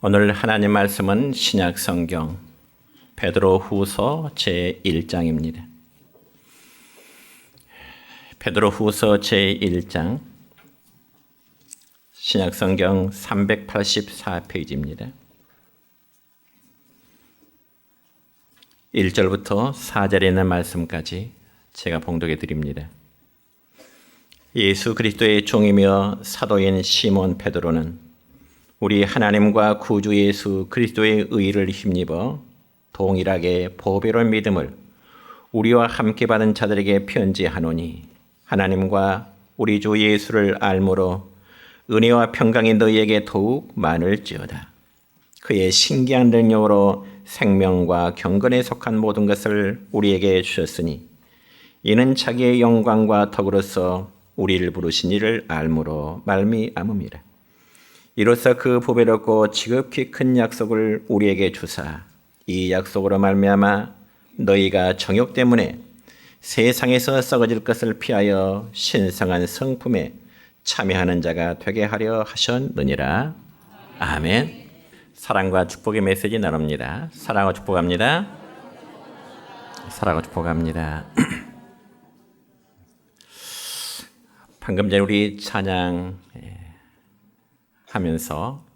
오늘 하나님 말씀은 신약 성경 베드로후서 제1장입니다. 베드로후서 제1장 신약 성경 384페이지입니다. 1절부터 4절에 있는 말씀까지 제가 봉독해 드립니다. 예수 그리스도의 종이며 사도인 시몬 베드로는 우리 하나님과 구주 예수 그리스도의 의를 힘입어 동일하게 보배로운 믿음을 우리와 함께 받은 자들에게 편지하노니 하나님과 우리 주 예수를 알므로 은혜와 평강이 너희에게 더욱 많을지어다. 그의 신기한 능력으로 생명과 경건에 속한 모든 것을 우리에게 주셨으니 이는 자기의 영광과 덕으로서 우리를 부르신 이를 알므로 말미암음이라. 이로써 그 보배롭고 지극히 큰 약속을 우리에게 주사 이 약속으로 말미암아 너희가 정욕 때문에 세상에서 썩어질 것을 피하여 신성한 성품에 참여하는 자가 되게 하려 하셨느니라. 아멘. 사랑과 축복의 메시지 나눕니다. 사랑과 축복합니다. 사랑과 축복합니다. 방금 전에 우리 찬양 하면서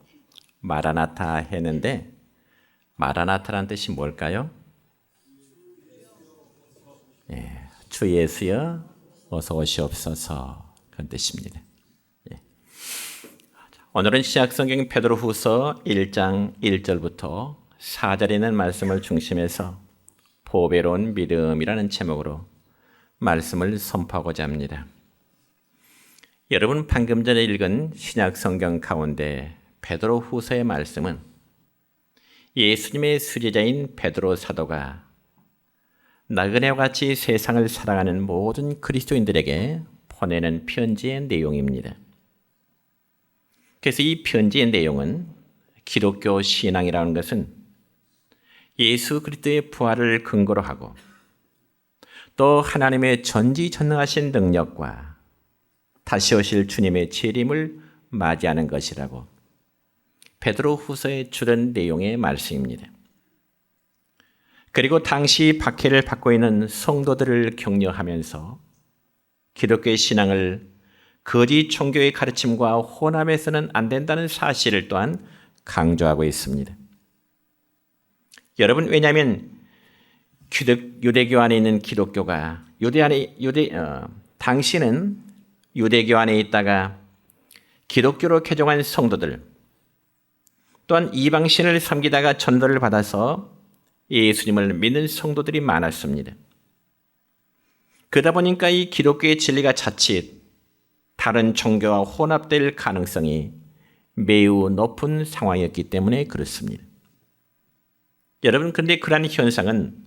마라나타 했는데 마라나타라는 뜻이 뭘까요? 주 예수여 어서 오시옵소서 그런 뜻입니다. 오늘은 신약성경 베드로후서 1장 1절부터 4절에 있는 말씀을 중심해서 보배로운 믿음이라는 제목으로 말씀을 선포하고자 합니다. 여러분 방금 전에 읽은 신약성경 가운데 베드로후서의 말씀은 예수님의 수제자인 베드로 사도가 나그네와 같이 세상을 살아가는 모든 그리스도인들에게 보내는 편지의 내용입니다. 그래서 이 편지의 내용은 기독교 신앙이라는 것은 예수 그리스도의 부활을 근거로 하고 또 하나님의 전지전능하신 능력과 다시 오실 주님의 재림을 맞이하는 것이라고 베드로후서에 주는 내용의 말씀입니다. 그리고 당시 박해를 받고 있는 성도들을 격려하면서 기독교의 신앙을 거짓 종교의 가르침과 혼합해서는 안 된다는 사실을 또한 강조하고 있습니다. 여러분 왜냐하면 유대교 안에 있는 기독교가 당시는 유대교 안에 있다가 기독교로 개종한 성도들 또한 이방신을 섬기다가 전도를 받아서 예수님을 믿는 성도들이 많았습니다. 그러다 보니까 이 기독교의 진리가 자칫 다른 종교와 혼합될 가능성이 매우 높은 상황이었기 때문에 그렇습니다. 여러분 근데 그러한 현상은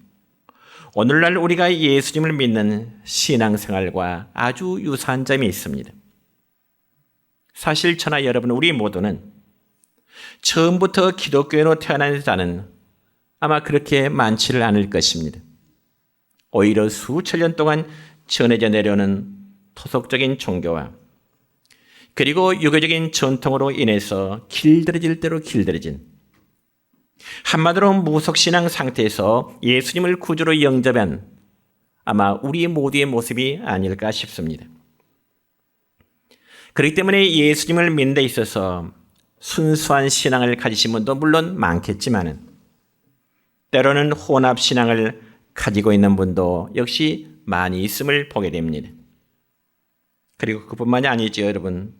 오늘날 우리가 예수님을 믿는 신앙생활과 아주 유사한 점이 있습니다. 사실 저나 여러분 우리 모두는 처음부터 기독교인으로 태어난 자는 아마 그렇게 많지를 않을 것입니다. 오히려 수천 년 동안 전해져 내려오는 토속적인 종교와 그리고 유교적인 전통으로 인해서 길들여질 대로 길들여진 한마디로 무속신앙 상태에서 예수님을 구주로 영접한 아마 우리 모두의 모습이 아닐까 싶습니다. 그렇기 때문에 예수님을 믿는 데 있어서 순수한 신앙을 가지신 분도 물론 많겠지만 때로는 혼합신앙을 가지고 있는 분도 역시 많이 있음을 보게 됩니다. 그리고 그뿐만이 아니죠, 여러분.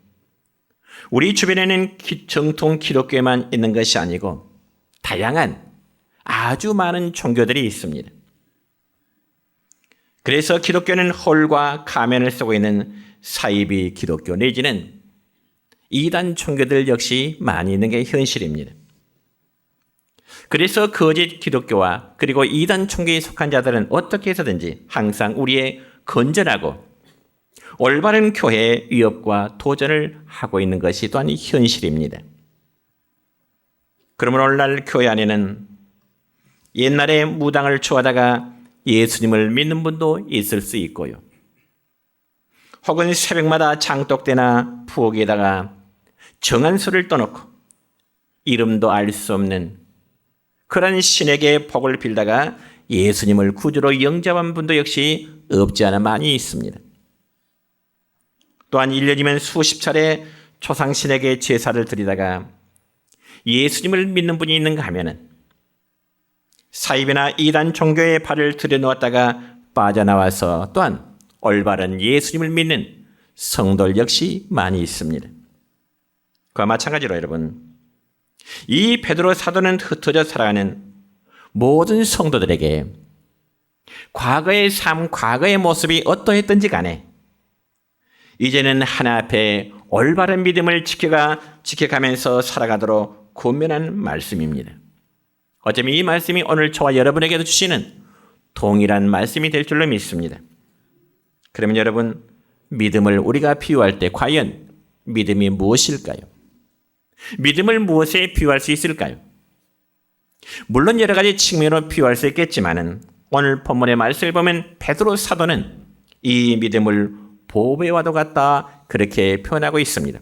우리 주변에는 정통 기독교에만 있는 것이 아니고 다양한 아주 많은 종교들이 있습니다. 그래서 기독교는 홀과 가면을 쓰고 있는 사이비 기독교 내지는 이단 종교들 역시 많이 있는 게 현실입니다. 그래서 거짓 기독교와 그리고 이단 종교에 속한 자들은 어떻게 해서든지 항상 우리의 건전하고 올바른 교회의 위협과 도전을 하고 있는 것이 또한 현실입니다. 그러면 오늘날 교회 안에는 옛날에 무당을 좋아하다가 예수님을 믿는 분도 있을 수 있고요. 혹은 새벽마다 장독대나 부엌에다가 정한수를 떠놓고 이름도 알 수 없는 그런 신에게 복을 빌다가 예수님을 구주로 영접한 분도 역시 없지 않아 많이 있습니다. 또한 1년이면 수십 차례 초상신에게 제사를 드리다가 예수님을 믿는 분이 있는가 하면은 사입이나 이단 종교에 발을 들여놓았다가 빠져나와서 또한 올바른 예수님을 믿는 성도들 역시 많이 있습니다. 그와 마찬가지로 여러분, 이 베드로 사도는 흩어져 살아가는 모든 성도들에게 과거의 삶, 과거의 모습이 어떠했던지 간에 이제는 하나 앞에 올바른 믿음을 지켜가면서 살아가도록 권면하는 말씀입니다. 어쩌면 이 말씀이 오늘 저와 여러분에게도 주시는 동일한 말씀이 될 줄로 믿습니다. 그러면 여러분, 믿음을 우리가 비유할 때 과연 믿음이 무엇일까요? 믿음을 무엇에 비유할 수 있을까요? 물론 여러 가지 측면으로 비유할 수 있겠지만은 오늘 본문의 말씀을 보면 베드로 사도는 이 믿음을 보배와도 같다 그렇게 표현하고 있습니다.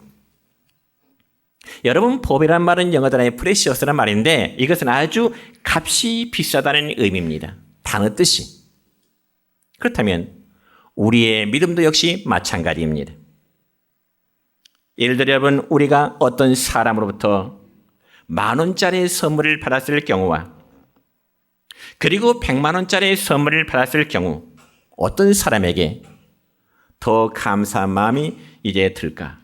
여러분, 보배란 말은 영어 단어의 프레시어스란 말인데 이것은 아주 값이 비싸다는 의미입니다. 단어 뜻이. 그렇다면 우리의 믿음도 역시 마찬가지입니다. 예를 들어 여러분, 우리가 어떤 사람으로부터 10,000원짜리 선물을 받았을 경우와 그리고 100,000원짜리 선물을 받았을 경우 어떤 사람에게 더 감사한 마음이 이제 들까?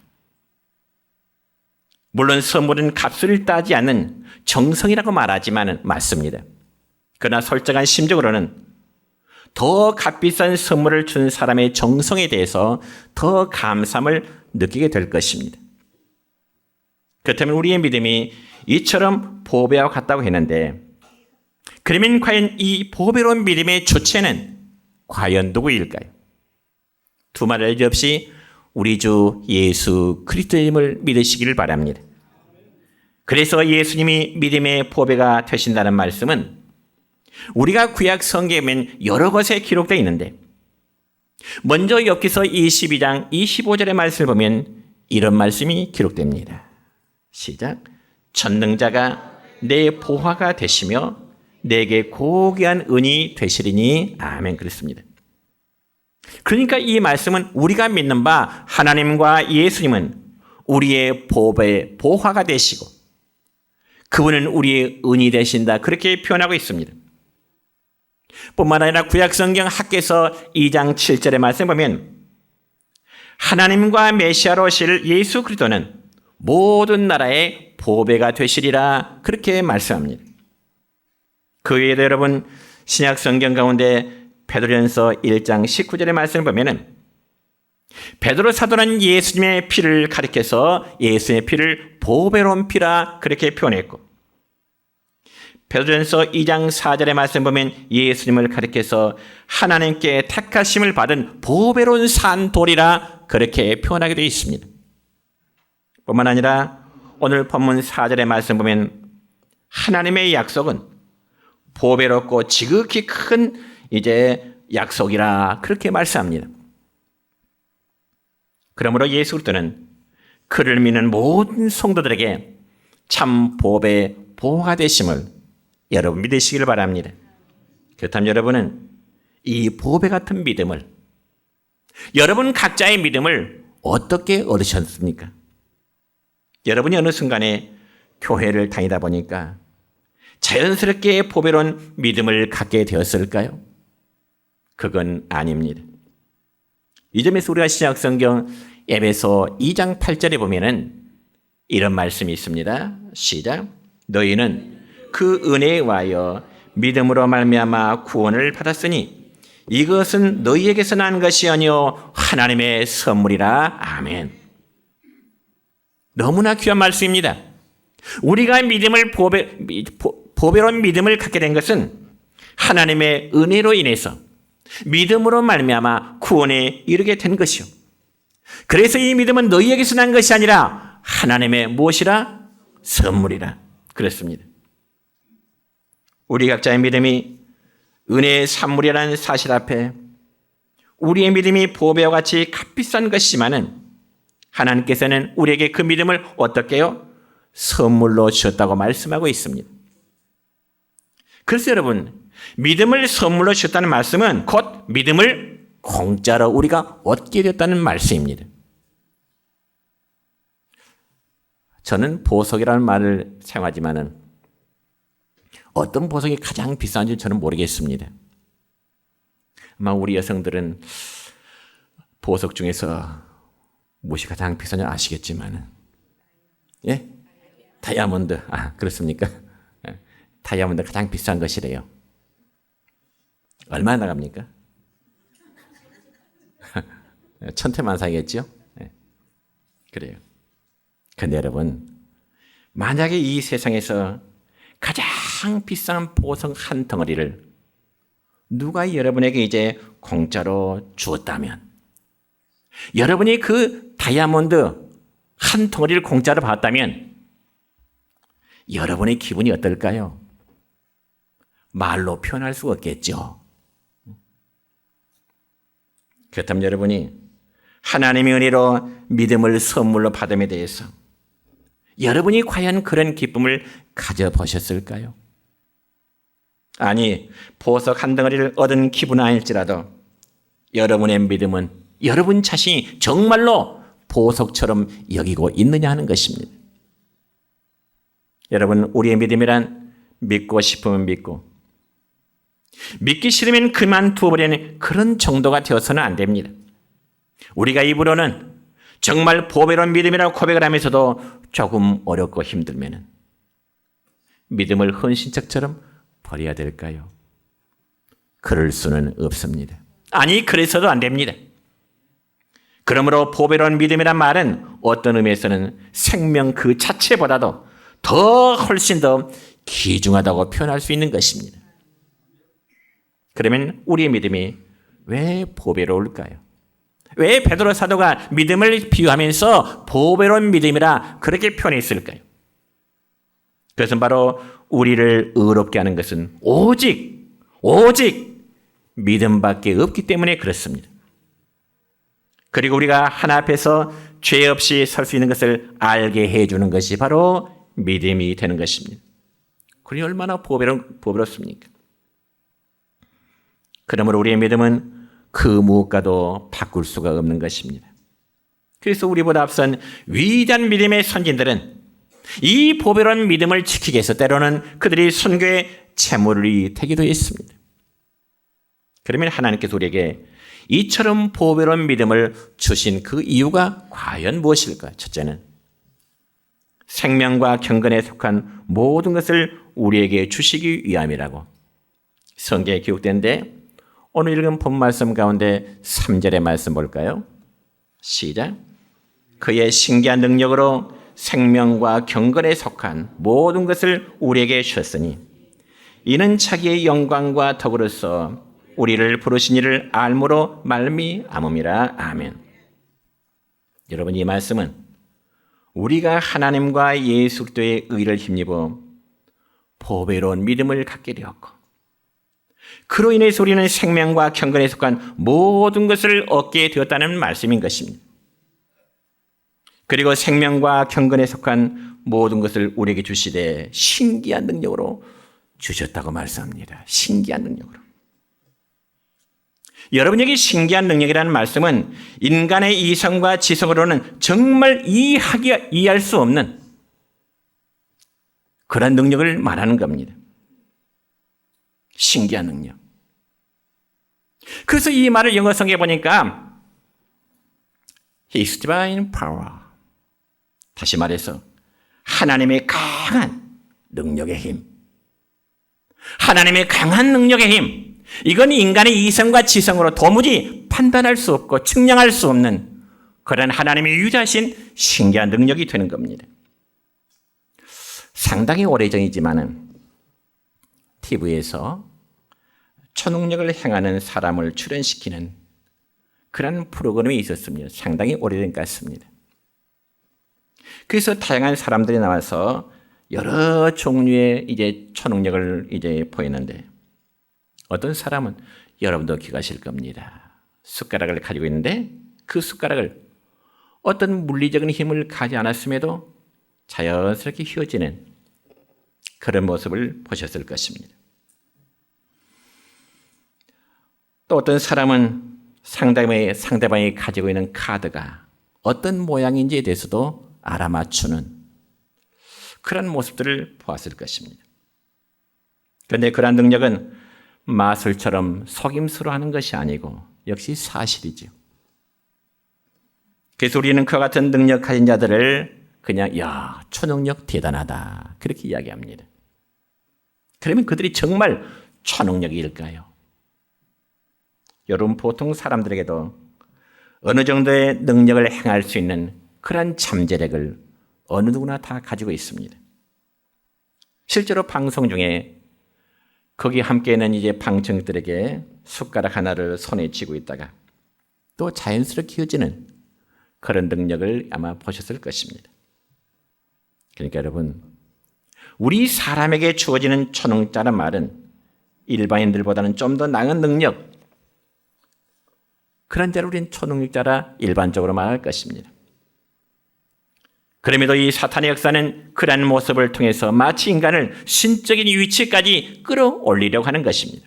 물론 선물은 값을 따지 않는 정성이라고 말하지만 맞습니다. 그러나 솔직한 심적으로는 더 값비싼 선물을 준 사람의 정성에 대해서 더 감사함을 느끼게 될 것입니다. 그렇다면 우리의 믿음이 이처럼 보배와 같다고 했는데 그러면 과연 이 보배로운 믿음의 주체는 과연 누구일까요? 두말할 일 없이 우리 주 예수 그리스도임을 믿으시기를 바랍니다. 그래서 예수님이 믿음의 보배가 되신다는 말씀은 우리가 구약 성경에 보면 여러 것에 기록되어 있는데 먼저 욥기서 22장 25절의 말씀을 보면 이런 말씀이 기록됩니다. 시작. 전능자가 내 보화가 되시며 내게 고귀한 은이 되시리니 아멘. 그렇습니다. 그러니까 이 말씀은 우리가 믿는 바 하나님과 예수님은 우리의 보화가 되시고 그분은 우리의 은이 되신다 그렇게 표현하고 있습니다. 뿐만 아니라 구약성경 학개서 2장 7절의 말씀 보면 하나님과 메시아로 오실 예수 그리스도는 모든 나라의 보배가 되시리라 그렇게 말씀합니다. 그 외에도 여러분 신약성경 가운데 베드로전서 1장 19절의 말씀을 보면 베드로 사도는 예수님의 피를 가리켜서 예수님의 피를 보배로운 피라 그렇게 표현했고 베드로전서 2장 4절의 말씀 보면 예수님을 가리켜서 하나님께 택하심을 받은 보배로운 산돌이라 그렇게 표현하게 되어 있습니다. 뿐만 아니라 오늘 본문 4절의 말씀 보면 하나님의 약속은 보배롭고 지극히 큰 이제 약속이라 그렇게 말씀합니다. 그러므로 예수 그리스도는 그를 믿는 모든 성도들에게 참 보화가 되심을 여러분 믿으시길 바랍니다. 그렇다면 여러분은 이 보배 같은 믿음을 여러분 각자의 믿음을 어떻게 얻으셨습니까? 여러분이 어느 순간에 교회를 다니다 보니까 자연스럽게 보배로운 믿음을 갖게 되었을까요? 그건 아닙니다. 이 점에서 우리가 신약성경 에베소 2장 8절에 보면은 이런 말씀이 있습니다. 시작. 너희는 그 은혜에 의하여 믿음으로 말미암아 구원을 받았으니 이것은 너희에게서 난 것이 아니요 하나님의 선물이라. 아멘. 너무나 귀한 말씀입니다. 우리가 믿음을 보배로운 믿음을 갖게 된 것은 하나님의 은혜로 인해서 믿음으로 말미암아 구원에 이르게 된 것이요. 그래서 이 믿음은 너희에게서 난 것이 아니라 하나님의 무엇이라? 선물이라. 그렇습니다. 우리 각자의 믿음이 은혜의 산물이라는 사실 앞에 우리의 믿음이 보배와 같이 값비싼 것이지만은 하나님께서는 우리에게 그 믿음을 어떻게 해요? 선물로 주셨다고 말씀하고 있습니다. 그래서 여러분, 믿음을 선물로 주셨다는 말씀은 곧 믿음을 공짜로 우리가 얻게 됐다는 말씀입니다. 저는 보석이라는 말을 사용하지만은 어떤 보석이 가장 비싼지 저는 모르겠습니다. 아마 우리 여성들은 보석 중에서 무엇이 가장 비싼지 아시겠지만은, 예? 다이아몬드. 아, 그렇습니까? 다이아몬드 가장 비싼 것이래요. 얼마나 나갑니까? 천태만상이겠죠? 네. 그래요. 근데 여러분, 만약에 이 세상에서 가장 비싼 보석 한 덩어리를 누가 여러분에게 이제 공짜로 주었다면, 여러분이 그 다이아몬드 한 덩어리를 공짜로 받았다면 여러분의 기분이 어떨까요? 말로 표현할 수가 없겠죠. 그렇다면 여러분이 하나님의 은혜로 믿음을 선물로 받음에 대해서 여러분이 과연 그런 기쁨을 가져보셨을까요? 아니, 보석 한 덩어리를 얻은 기분은 아닐지라도 여러분의 믿음은 여러분 자신이 정말로 보석처럼 여기고 있느냐 하는 것입니다. 여러분, 우리의 믿음이란 믿고 싶으면 믿고 믿기 싫으면 그만두어버리는 그런 정도가 되어서는 안 됩니다. 우리가 입으로는 정말 보배로운 믿음이라고 고백을 하면서도 조금 어렵고 힘들면 믿음을 헌신책처럼 버려야 될까요? 그럴 수는 없습니다. 아니, 그래서도 안 됩니다. 그러므로 보배로운 믿음이란 말은 어떤 의미에서는 생명 그 자체보다도 더 훨씬 더 귀중하다고 표현할 수 있는 것입니다. 그러면 우리의 믿음이 왜 보배로울까요? 왜 베드로 사도가 믿음을 비유하면서 보배로운 믿음이라 그렇게 표현했을까요? 그것은 바로 우리를 의롭게 하는 것은 오직 믿음밖에 없기 때문에 그렇습니다. 그리고 우리가 하나 앞에서 죄 없이 설 수 있는 것을 알게 해주는 것이 바로 믿음이 되는 것입니다. 그러니 얼마나 보배롭습니까? 그러므로 우리의 믿음은 그 무엇과도 바꿀 수가 없는 것입니다. 그래서 우리보다 앞선 위대한 믿음의 선진들은 이 보배로운 믿음을 지키기 위해서 때로는 그들이 선교의 제물이 되기도 했습니다. 그러면 하나님께서 우리에게 이처럼 보배로운 믿음을 주신 그 이유가 과연 무엇일까요? 첫째는 생명과 경건에 속한 모든 것을 우리에게 주시기 위함이라고 성경에 기록된데, 오늘 읽은 본 말씀 가운데 3절의 말씀 볼까요? 시작. 그의 신기한 능력으로 생명과 경건에 속한 모든 것을 우리에게 주셨으니 이는 자기의 영광과 덕으로서 우리를 부르신 이를 알므로 말미암음이라. 아멘. 여러분, 이 말씀은 우리가 하나님과 예수 그리스도의 의를 힘입어 보배로운 믿음을 갖게 되었고 그로 인해서 우리는 생명과 경건에 속한 모든 것을 얻게 되었다는 말씀인 것입니다. 그리고 생명과 경건에 속한 모든 것을 우리에게 주시되 신기한 능력으로 주셨다고 말씀합니다. 신기한 능력으로. 여러분에게 신기한 능력이라는 말씀은 인간의 이성과 지성으로는 정말 이해할 수 없는 그런 능력을 말하는 겁니다. 신기한 능력. 그래서 이 말을 영어 성경에 보니까 His divine power. 다시 말해서 하나님의 강한 능력의 힘. 하나님의 강한 능력의 힘. 이건 인간의 이성과 지성으로 도무지 판단할 수 없고 측량할 수 없는 그런 하나님의 유자신 신기한 능력이 되는 겁니다. 상당히 오래전이지만은 TV에서 초능력을 행하는 사람을 출연시키는 그런 프로그램이 있었습니다. 상당히 오래된 것 같습니다. 그래서 다양한 사람들이 나와서 여러 종류의 이제 초능력을 이제 보이는데, 어떤 사람은 여러분도 기억하실 겁니다. 숟가락을 가지고 있는데 그 숟가락을 어떤 물리적인 힘을 가지 않았음에도 자연스럽게 휘어지는 그런 모습을 보셨을 것입니다. 또 어떤 사람은 상대방이 가지고 있는 카드가 어떤 모양인지에 대해서도 알아맞추는 그런 모습들을 보았을 것입니다. 그런데 그러한 능력은 마술처럼 속임수로 하는 것이 아니고 역시 사실이죠. 그래서 우리는 그와 같은 능력 가진 자들을 그냥 초능력 대단하다 그렇게 이야기합니다. 그러면 그들이 정말 초능력일까요? 여러분, 보통 사람들에게도 어느 정도의 능력을 행할 수 있는 그런 잠재력을 어느 누구나 다 가지고 있습니다. 실제로 방송 중에 거기 함께 있는 이제 방청객들에게 숟가락 하나를 손에 쥐고 있다가 또 자연스럽게 휘어지는 그런 능력을 아마 보셨을 것입니다. 그러니까 여러분, 우리 사람에게 주어지는 초능자란 말은 일반인들보다는 좀 더 나은 능력, 그런 자를 우리는 초능력자라 일반적으로 말할 것입니다. 그럼에도 이 사탄의 역사는 그러한 모습을 통해서 마치 인간을 신적인 위치까지 끌어올리려고 하는 것입니다.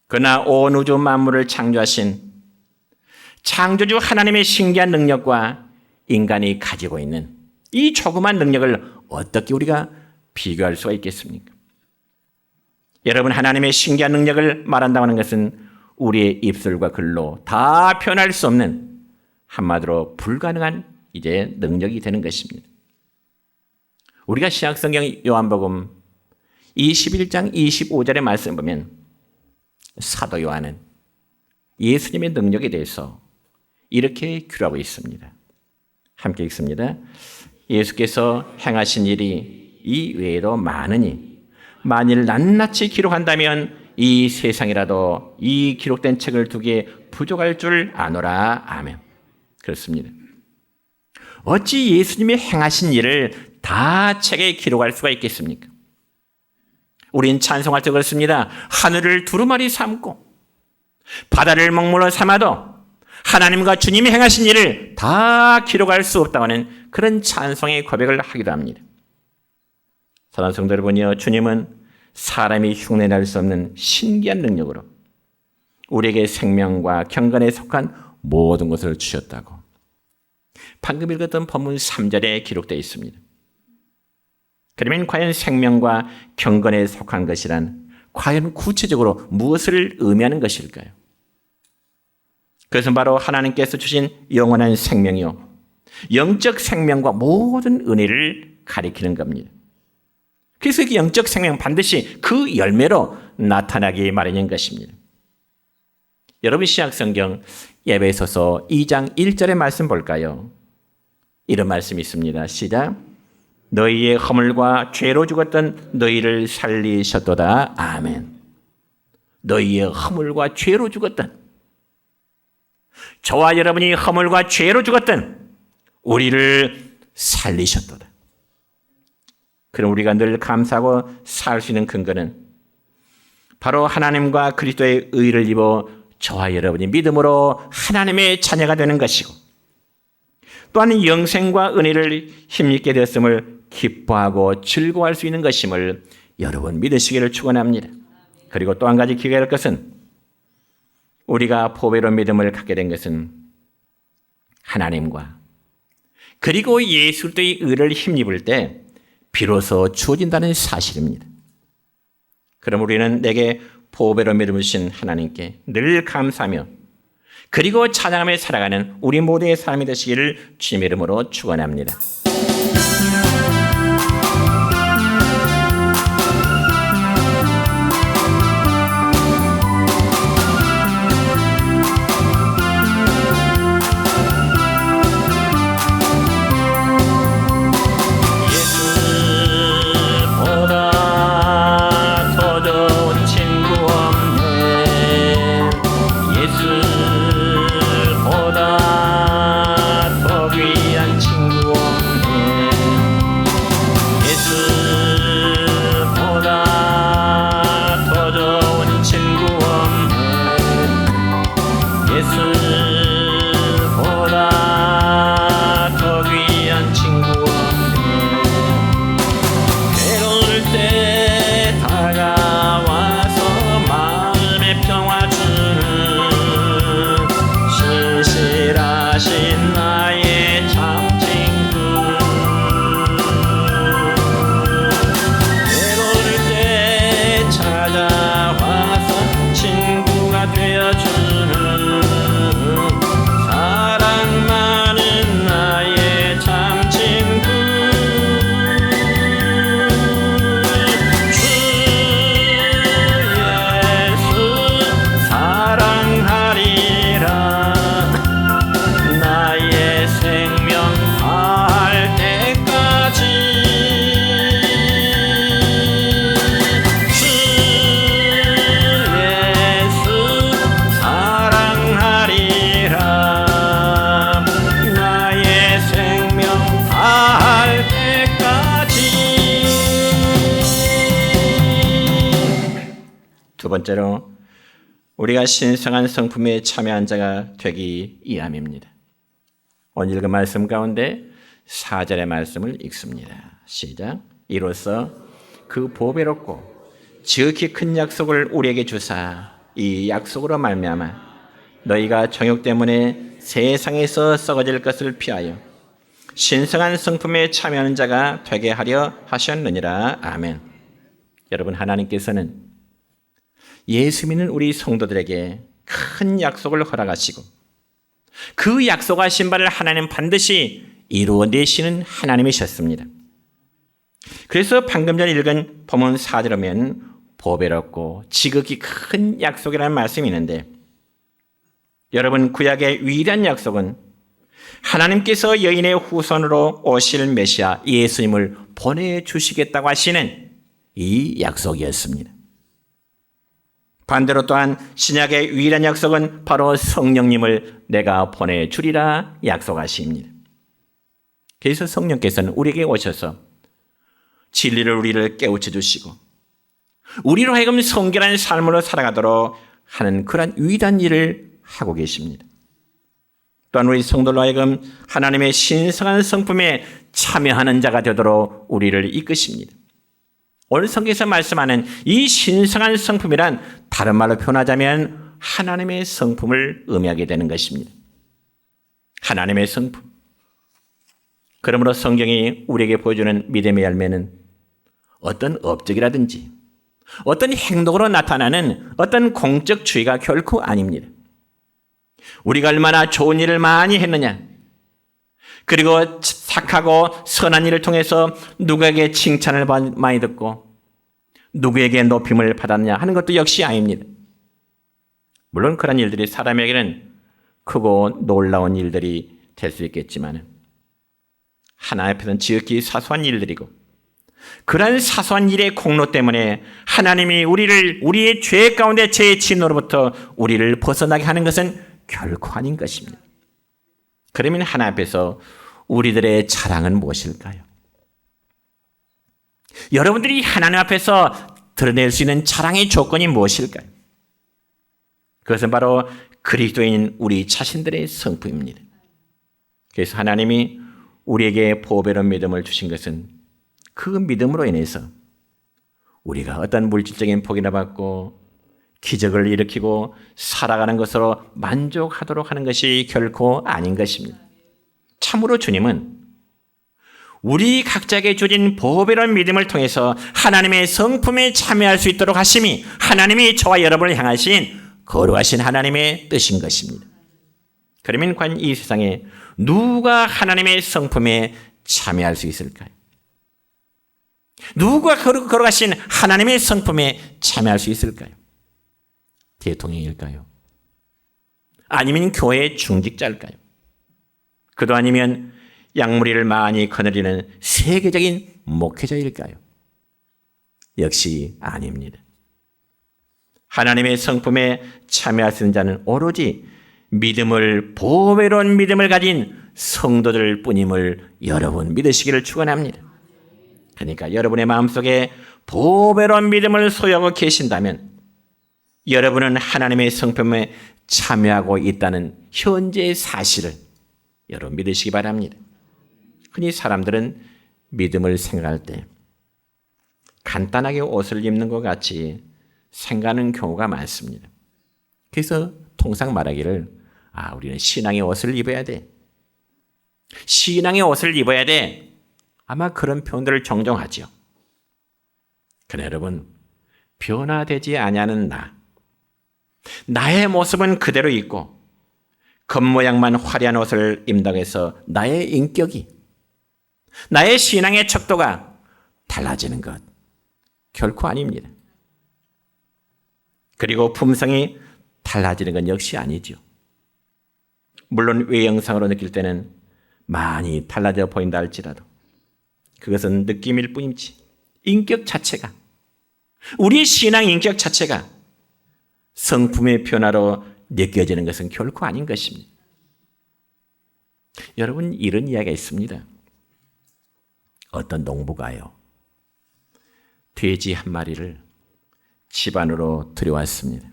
그러나 온 우주 만물을 창조하신 창조주 하나님의 신기한 능력과 인간이 가지고 있는 이 조그만 능력을 어떻게 우리가 비교할 수가 있겠습니까? 여러분, 하나님의 신기한 능력을 말한다고 하는 것은 우리의 입술과 글로 다 표현할 수 없는, 한마디로 불가능한 이제 능력이 되는 것입니다. 우리가 신약성경 요한복음 21장 25절의 말씀 보면 사도 요한은 예수님의 능력에 대해서 이렇게 기록하고 있습니다. 함께 읽습니다. 예수께서 행하신 일이 이 외에도 많으니 만일 낱낱이 기록한다면 이 세상이라도 이 기록된 책을 두기에 부족할 줄 아노라. 아멘. 그렇습니다. 어찌 예수님이 행하신 일을 다 책에 기록할 수가 있겠습니까? 우린 찬송할 때 그렇습니다. 하늘을 두루마리 삼고 바다를 먹물로 삼아도 하나님과 주님이 행하신 일을 다 기록할 수 없다고 하는 그런 찬송의 고백을 하기도 합니다. 사랑하는 성도 여러분이여, 주님은 사람이 흉내낼 수 없는 신기한 능력으로 우리에게 생명과 경건에 속한 모든 것을 주셨다고 방금 읽었던 본문 3절에 기록되어 있습니다. 그러면 과연 생명과 경건에 속한 것이란 과연 구체적으로 무엇을 의미하는 것일까요? 그것은 바로 하나님께서 주신 영원한 생명이요, 영적 생명과 모든 은혜를 가리키는 겁니다. 그래서 그 영적 생명 반드시 그 열매로 나타나기 마련인 것입니다. 여러분, 신약성경 에베소서 2장 1절의 말씀 볼까요? 이런 말씀이 있습니다. 시작. 너희의 허물과 죄로 죽었던 너희를 살리셨도다. 아멘. 너희의 허물과 죄로 죽었던, 저와 여러분이 허물과 죄로 죽었던 우리를 살리셨도다. 그럼 우리가 늘 감사하고 살 수 있는 근거는 바로 하나님과 그리스도의 의를 입어 저와 여러분이 믿음으로 하나님의 자녀가 되는 것이고, 또한 영생과 은혜를 힘입게 되었음을 기뻐하고 즐거워할 수 있는 것임을 여러분 믿으시기를 축원합니다. 그리고 또 한 가지 기억해야 할 것은, 우리가 보배로운 믿음을 갖게 된 것은 하나님과 그리고 예수 그리스도의 의를 힘입을 때 비로소 주어진다는 사실입니다. 그럼 우리는 내게 보배로운 믿음을 주신 하나님께 늘 감사하며 그리고 찬양하며 살아가는 우리 모두의 삶이 되시기를 주님의 이름으로 축원합니다. 번째로 우리가 신성한 성품에 참여한 자가 되기 위함입니다. 오늘 읽은 말씀 가운데 4절의 말씀을 읽습니다. 시작. 이로써 그 보배롭고 지극히 큰 약속을 우리에게 주사 이 약속으로 말미암아 너희가 정욕 때문에 세상에서 썩어질 것을 피하여 신성한 성품에 참여하는 자가 되게 하려 하셨느니라. 아멘. 여러분, 하나님께서는 예수 믿는 우리 성도들에게 큰 약속을 허락하시고 그 약속하신 바를 하나님 반드시 이루어내시는 하나님이셨습니다. 그래서 방금 전에 읽은 본문 4절에 보면 보배롭고 지극히 큰 약속이라는 말씀이 있는데, 여러분, 구약의 위대한 약속은 하나님께서 여인의 후손으로 오실 메시아 예수님을 보내주시겠다고 하시는 이 약속이었습니다. 반대로 또한 신약의 유일한 약속은 바로 성령님을 내가 보내주리라 약속하십니다. 그래서 성령께서는 우리에게 오셔서 진리를 우리를 깨우쳐 주시고 우리로 하여금 성결한 삶으로 살아가도록 하는 그런 위대한 일을 하고 계십니다. 또한 우리 성도로 하여금 하나님의 신성한 성품에 참여하는 자가 되도록 우리를 이끄십니다. 오늘 성경에서 말씀하는 이 신성한 성품이란 다른 말로 표현하자면 하나님의 성품을 의미하게 되는 것입니다. 하나님의 성품. 그러므로 성경이 우리에게 보여주는 믿음의 열매는 어떤 업적이라든지 어떤 행동으로 나타나는 어떤 공적주의가 결코 아닙니다. 우리가 얼마나 좋은 일을 많이 했느냐, 그리고 착하고 선한 일을 통해서 누구에게 칭찬을 많이 듣고 누구에게 높임을 받았냐 하는 것도 역시 아닙니다. 물론 그런 일들이 사람에게는 크고 놀라운 일들이 될 수 있겠지만 하나님 앞에서는 지극히 사소한 일들이고, 그러한 사소한 일의 공로 때문에 하나님이 우리의 죄 가운데 죄의 진노로부터 우리를 벗어나게 하는 것은 결코 아닌 것입니다. 그러면 하나님 앞에서 우리들의 자랑은 무엇일까요? 여러분들이 하나님 앞에서 드러낼 수 있는 자랑의 조건이 무엇일까요? 그것은 바로 그리스도인 우리 자신들의 성품입니다. 그래서 하나님이 우리에게 보배로운 믿음을 주신 것은 그 믿음으로 인해서 우리가 어떤 물질적인 복이나 받고 기적을 일으키고 살아가는 것으로 만족하도록 하는 것이 결코 아닌 것입니다. 참으로 주님은 우리 각자에게 주신 보배로운 믿음을 통해서 하나님의 성품에 참여할 수 있도록 하심이 하나님이 저와 여러분을 향하신 거룩하신 하나님의 뜻인 것입니다. 그러면 과연 이 세상에 누가 하나님의 성품에 참여할 수 있을까요? 누가 거룩하신 하나님의 성품에 참여할 수 있을까요? 대통령일까요? 아니면 교회 중직자일까요? 그도 아니면 양무리를 많이 거느리는 세계적인 목회자일까요? 역시 아닙니다. 하나님의 성품에 참여할 수 있는 자는 오로지 보배로운 믿음을 가진 성도들 뿐임을 여러분 믿으시기를 축원합니다. 그러니까 여러분의 마음속에 보배로운 믿음을 소유하고 계신다면 여러분은 하나님의 성품에 참여하고 있다는 현재의 사실을 여러분 믿으시기 바랍니다. 흔히 사람들은 믿음을 생각할 때 간단하게 옷을 입는 것 같이 생각하는 경우가 많습니다. 그래서 통상 말하기를 우리는 신앙의 옷을 입어야 돼. 신앙의 옷을 입어야 돼. 아마 그런 표현들을 종종 하죠. 그러나 여러분, 변화되지 아니하는 나의 모습은 그대로 있고 겉모양만 화려한 옷을 입는다고 해서 나의 인격이, 나의 신앙의 척도가 달라지는 것 결코 아닙니다. 그리고 품성이 달라지는 건 역시 아니죠. 물론 외형상으로 느낄 때는 많이 달라져 보인다 할지라도 그것은 느낌일 뿐이지 인격 자체가, 우리의 신앙 인격 자체가 성품의 변화로 느껴지는 것은 결코 아닌 것입니다. 여러분, 이런 이야기가 있습니다. 어떤 농부가요, 돼지 한 마리를 집 안으로 들여왔습니다.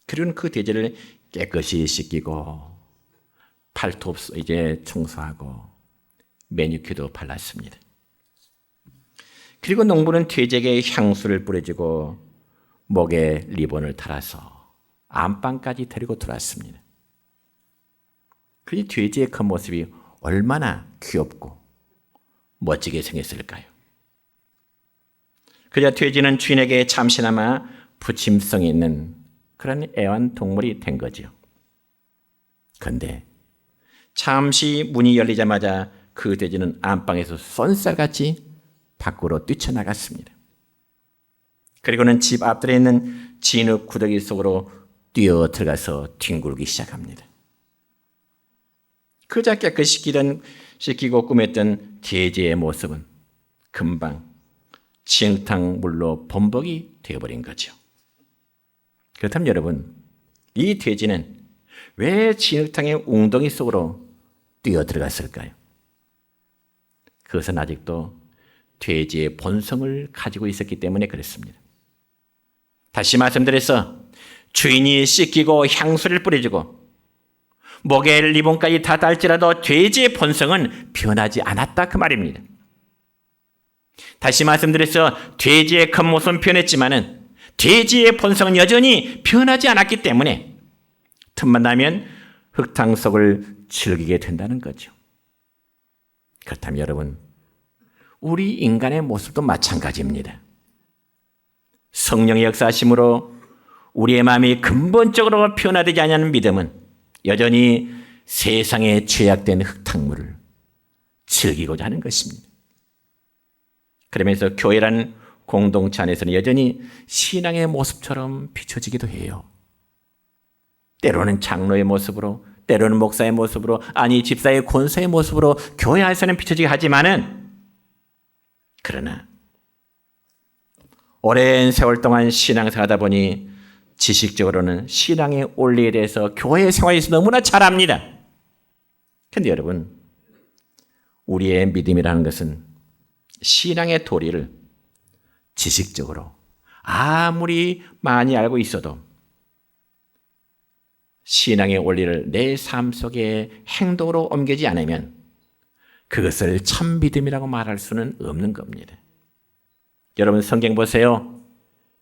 그리고는 그 돼지를 깨끗이 씻기고 팔톱 이제 청소하고 매니큐어도 발랐습니다. 그리고 농부는 돼지에게 향수를 뿌려주고 목에 리본을 달아서 안방까지 데리고 들어왔습니다. 그 돼지의 겉모습이 얼마나 귀엽고 멋지게 생겼을까요? 그저 돼지는 주인에게 잠시나마 부침성이 있는 그런 애완동물이 된 거죠. 그런데 잠시 문이 열리자마자 그 돼지는 안방에서 쏜살같이 밖으로 뛰쳐나갔습니다. 그리고는 집 앞들에 있는 진흙 구더기 속으로 뛰어 들어가서 뒹굴기 시작합니다. 그저 깨끗이 씻기고 꾸몄던 돼지의 모습은 금방 진흙탕 물로 범벅이 되어버린 거죠. 그렇다면 여러분, 이 돼지는 왜 진흙탕의 웅덩이 속으로 뛰어 들어갔을까요? 그것은 아직도 돼지의 본성을 가지고 있었기 때문에 그랬습니다. 다시 말씀드려서 주인이 씻기고 향수를 뿌려주고 목에 리본까지 다 달지라도 돼지의 본성은 변하지 않았다 그 말입니다. 다시 말씀드려서 돼지의 겉모습은 변했지만은 돼지의 본성은 여전히 변하지 않았기 때문에 틈만 나면 흙탕 속을 즐기게 된다는 거죠. 그렇다면 여러분, 우리 인간의 모습도 마찬가지입니다. 성령의 역사하심으로 우리의 마음이 근본적으로 변화되지 않는 믿음은 여전히 세상의 죄악된 흙탕물을 즐기고자 하는 것입니다. 그러면서 교회라는 공동체 안에서는 여전히 신앙의 모습처럼 비춰지기도 해요. 때로는 장로의 모습으로, 때로는 목사의 모습으로, 아니 집사의 권사의 모습으로 교회 안에서는 비춰지게 하지만은, 그러나 오랜 세월 동안 신앙생활하다 보니 지식적으로는 신앙의 원리에 대해서 교회 생활에서 너무나 잘 압니다. 그런데 여러분, 우리의 믿음이라는 것은 신앙의 도리를 지식적으로 아무리 많이 알고 있어도 신앙의 원리를 내 삶 속에 행동으로 옮기지 않으면 그것을 참 믿음이라고 말할 수는 없는 겁니다. 여러분 성경 보세요.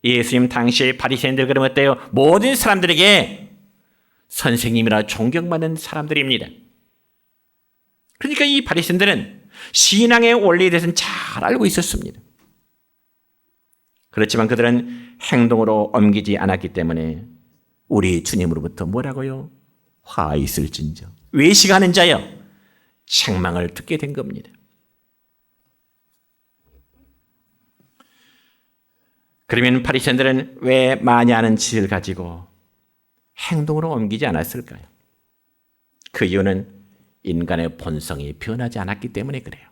예수님 당시의 바리새인들 그러면 어때요? 모든 사람들에게 선생님이라 존경받는 사람들입니다. 그러니까 이 바리새인들은 신앙의 원리에 대해서는 잘 알고 있었습니다. 그렇지만 그들은 행동으로 옮기지 않았기 때문에 우리 주님으로부터 뭐라고요? 화 있을진저 외식하는 자여 책망을 듣게 된 겁니다. 그러면 바리새인들은 왜 많이 아는 지식을 가지고 행동으로 옮기지 않았을까요? 그 이유는 인간의 본성이 변하지 않았기 때문에 그래요.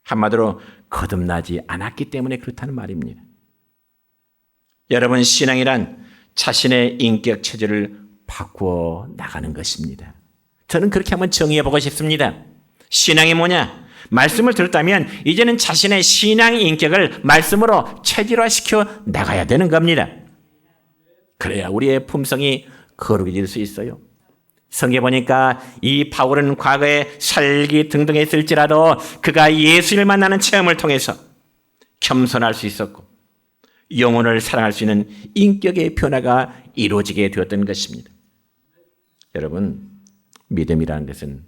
한마디로 거듭나지 않았기 때문에 그렇다는 말입니다. 여러분, 신앙이란 자신의 인격 체질을 바꾸어 나가는 것입니다. 저는 그렇게 한번 정의해 보고 싶습니다. 신앙이 뭐냐? 말씀을 들었다면 이제는 자신의 신앙 인격을 말씀으로 체질화시켜 나가야 되는 겁니다. 그래야 우리의 품성이 거룩해질 수 있어요. 성경에 보니까 이 바울은 과거에 살기 등등했을지라도 그가 예수를 만나는 체험을 통해서 겸손할 수 있었고 영혼을 사랑할 수 있는 인격의 변화가 이루어지게 되었던 것입니다. 여러분, 믿음이라는 것은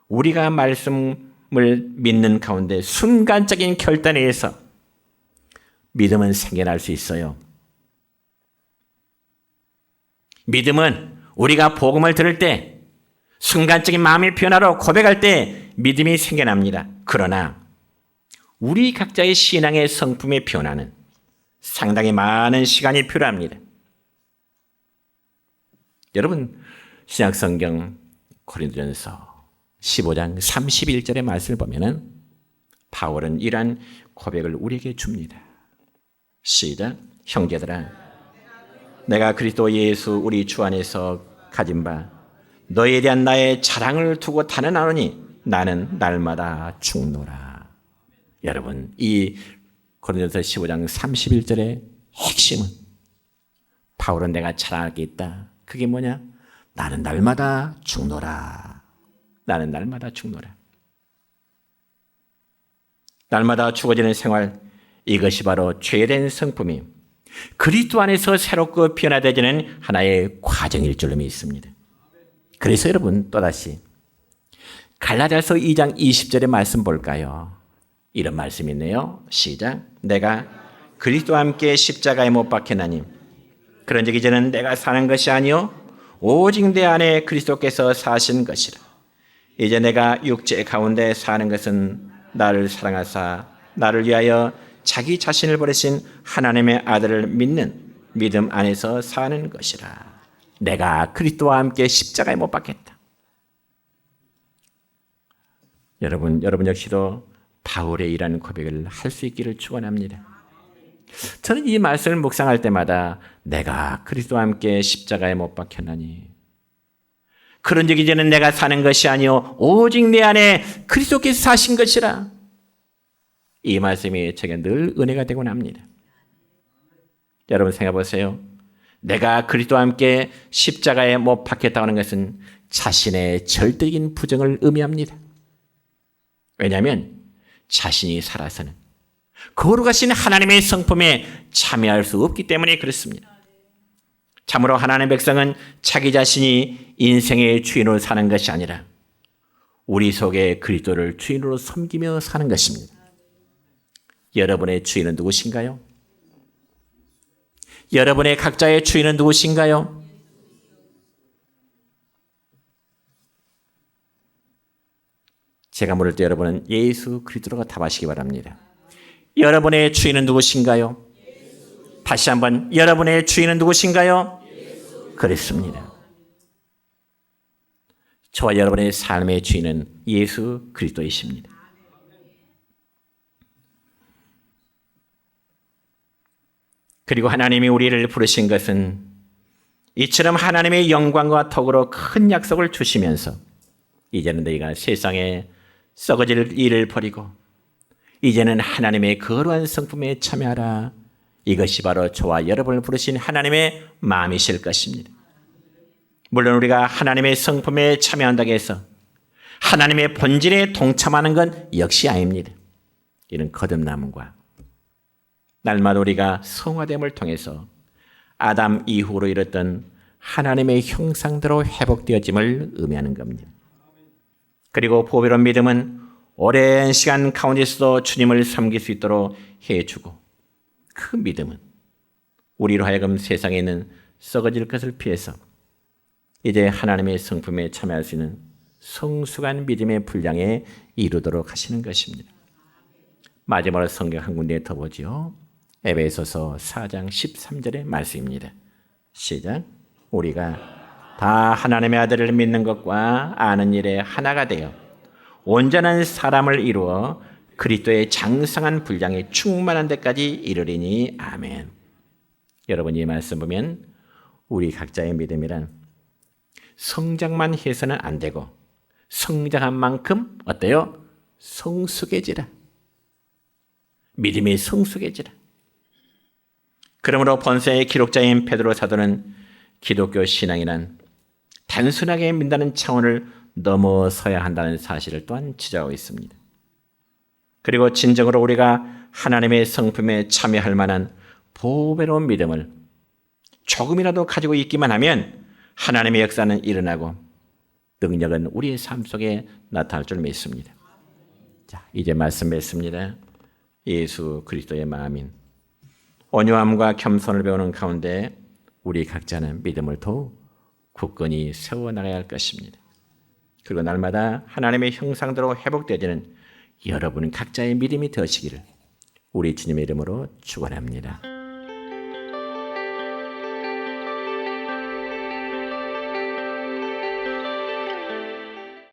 우리가 말씀을 믿는 가운데 순간적인 결단에 의해서 믿음은 생겨날 수 있어요. 믿음은 우리가 복음을 들을 때 순간적인 마음의 변화로 고백할 때 믿음이 생겨납니다. 그러나 우리 각자의 신앙의 성품의 변화는 상당히 많은 시간이 필요합니다. 여러분, 신약성경 고린도전서 15장 31절의 말씀을 보면은 바울은 이러한 고백을 우리에게 줍니다. 시작. 형제들아, 내가 그리스도 예수 우리 주 안에서 가진 바 너에 대한 나의 자랑을 두고 단언하노니 나는 날마다 죽노라. 여러분, 이 고린도서 15장 31절의 핵심은 바울은 내가 자랑할 게 있다. 그게 뭐냐? 나는 날마다 죽노라. 나는 날마다 죽노라. 날마다 죽어지는 생활, 이것이 바로 죄된 성품이 그리스도 안에서 새롭고 변화되지는 하나의 과정일 줄로 믿습니다. 그래서 여러분 또다시 갈라디아서 2장 20절의 말씀 볼까요? 이런 말씀이 있네요. 시작. 내가 그리스도와 함께 십자가에 못 박혔나니 그런즉 이제는 내가 사는 것이 아니요 오직 내 안에 그리스도께서 사신 것이라. 이제 내가 육체 가운데 사는 것은 나를 사랑하사 나를 위하여 자기 자신을 버리신 하나님의 아들을 믿는 믿음 안에서 사는 것이라. 내가 그리스도와 함께 십자가에 못 박혔다. 여러분 역시도 바울의 이러한 고백을 할 수 있기를 축원합니다. 저는 이 말씀을 묵상할 때마다 내가 그리스도와 함께 십자가에 못 박혔나니 그런즉 이제는 내가 사는 것이 아니요 오직 내 안에 그리스도께서 사신 것이라. 이 말씀이 제게 늘 은혜가 되곤 합니다. 여러분 생각해 보세요. 내가 그리스도와 함께 십자가에 못 박혔다고 하는 것은 자신의 절대적인 부정을 의미합니다. 왜냐하면 자신이 살아서는 거룩하신 하나님의 성품에 참여할 수 없기 때문에 그렇습니다. 참으로 하나님의 백성은 자기 자신이 인생의 주인으로 사는 것이 아니라 우리 속에 그리스도를 주인으로 섬기며 사는 것입니다. 여러분의 주인은 누구신가요? 여러분의 각자의 주인은 누구신가요? 제가 물을 때 여러분은 예수 그리스도로 답하시기 바랍니다. 여러분의 주인은 누구신가요? 다시 한번 여러분의 주인은 누구신가요? 그렇습니다. 저와 여러분의 삶의 주인은 예수 그리스도이십니다. 그리고 하나님이 우리를 부르신 것은 이처럼 하나님의 영광과 덕으로 큰 약속을 주시면서 이제는 너희가 세상에 썩어질 일을 버리고 이제는 하나님의 거룩한 성품에 참여하라. 이것이 바로 저와 여러분을 부르신 하나님의 마음이실 것입니다. 물론 우리가 하나님의 성품에 참여한다고 해서 하나님의 본질에 동참하는 건 역시 아닙니다. 이는 거듭남과 날마다 우리가 성화됨을 통해서 아담 이후로 이뤘던 하나님의 형상대로 회복되어짐을 의미하는 겁니다. 그리고 보배로운 믿음은 오랜 시간 가운데서도 주님을 섬길 수 있도록 해주고 그 믿음은 우리로 하여금 세상에 있는 썩어질 것을 피해서 이제 하나님의 성품에 참여할 수 있는 성숙한 믿음의 분량에 이르도록 하시는 것입니다. 마지막으로 성경 한 군데 더 보죠. 에베소서 4장 13절의 말씀입니다. 시작. 우리가 다 하나님의 아들을 믿는 것과 아는 일에 하나가 되어 온전한 사람을 이루어 그리스도의 장성한 분량에 충만한 데까지 이르리니 아멘. 여러분 이 말씀 보면 우리 각자의 믿음이란 성장만 해서는 안 되고 성장한 만큼 어때요? 성숙해지라. 믿음이 성숙해지라. 그러므로 본서의 기록자인 베드로 사도는 기독교 신앙이란 단순하게 믿는다는 차원을 넘어서야 한다는 사실을 또한 지적하고 있습니다. 그리고 진정으로 우리가 하나님의 성품에 참여할 만한 보배로운 믿음을 조금이라도 가지고 있기만 하면 하나님의 역사는 일어나고 능력은 우리의 삶 속에 나타날 줄 믿습니다. 자, 이제 말씀 뵙습니다. 예수 그리스도의 마음인 온유함과 겸손을 배우는 가운데 우리 각자는 믿음을 더욱 굳건히 세워나가야 할 것입니다. 그리고 날마다 하나님의 형상대로 회복되어지는 여러분 각자의 믿음이 되시기를 우리 주님의 이름으로 축원합니다.